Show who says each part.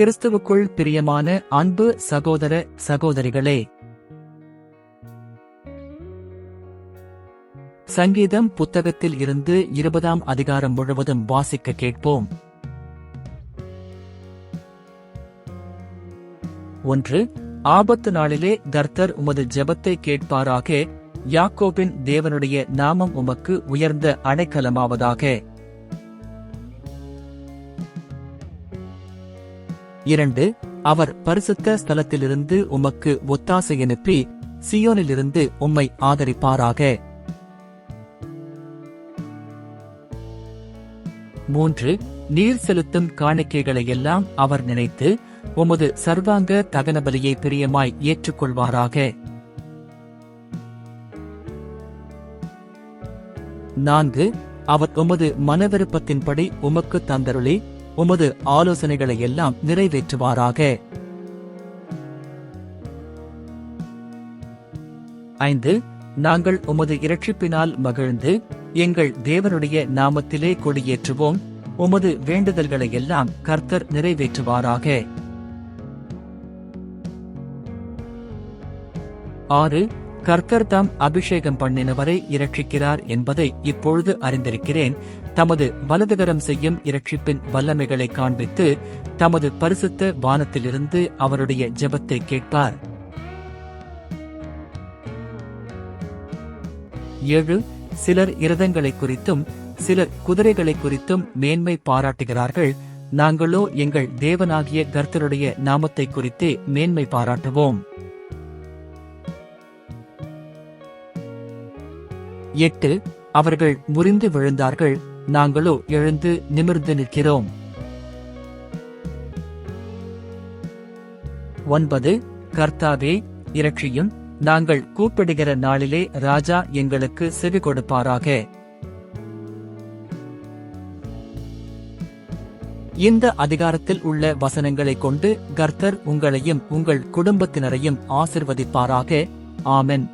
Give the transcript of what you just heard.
Speaker 1: கிறிஸ்துவுக்குள் பிரியமான அன்பு சகோதர சகோதரிகளே, சங்கீதம் புத்தகத்தில் இருந்து 20ஆம் அதிகாரம் முழுவதும் வாசிக்க கேட்போம். 1. ஆபத்து நாளிலே கர்த்தர் உமது ஜெபத்தை கேட்பாராக. யாக்கோபின் தேவனுடைய நாமம் உமக்கு உயர்ந்த அடைக்கலமாவதாக. 2. அவர் பரிசுத்த ஸ்தலத்திலிருந்து உமக்கு ஒத்தாசை அனுப்பி சியோனிலிருந்து உம்மை ஆதரிப்பாராக. 3. நீர் செலுத்தும் காணிக்கைகளையெல்லாம் அவர் நினைத்து உமது சர்வாங்க தகனபலியை பிரியமாய் ஏற்றுக்கொள்வாராக. 4. அவர் உமது மனவிருப்பத்தின்படி உமக்கு தந்தருளி உமது ஆலோசனைகளை எல்லாம் நிறைவேற்றுவாராக. 5. நாங்கள் உமது இரட்சிப்பினால் மகிழ்ந்து எங்கள் தேவனுடைய நாமத்திலே கொடியேற்றுவோம். உமது வேண்டுதல்களை எல்லாம் கர்த்தர் நிறைவேற்றுவாராக. 6. கர்த்தர் தாம் அபிஷேகம் பண்ணினவரை இரட்சிக்கிறார் என்பதை இப்பொழுது அறிந்திருக்கிறேன். தமது வலதுகரம் செய்யும் இரட்சிப்பின் வல்லமைகளை காண்பித்து தமது பரிசுத்த வானத்திலிருந்து அவருடைய ஜெபத்தை கேட்பார். 7. சிலர் இரதங்களை குறித்தும் சிலர் குதிரைகளை குறித்தும் மேன்மை பாராட்டுகிறார்கள். நாங்களோ எங்கள் தேவனாகிய கர்த்தருடைய நாமத்தை குறித்தே மேன்மை பாராட்டுவோம். 8. அவர்கள் முறிந்து விழுந்தார்கள், நாங்களோ எழுந்து நிமிர்ந்து நிற்கிறோம். 9. கர்த்தாவே இரட்சியும், நாங்கள் கூப்பிடுகிற நாளிலே ராஜா எங்களுக்கு செவி கொடுப்பாராக. இந்த அதிகாரத்தில் உள்ள வசனங்களைக் கொண்டு கர்த்தர் உங்களையும் உங்கள் குடும்பத்தினரையும் ஆசிர்வதிப்பாராக. ஆமென்.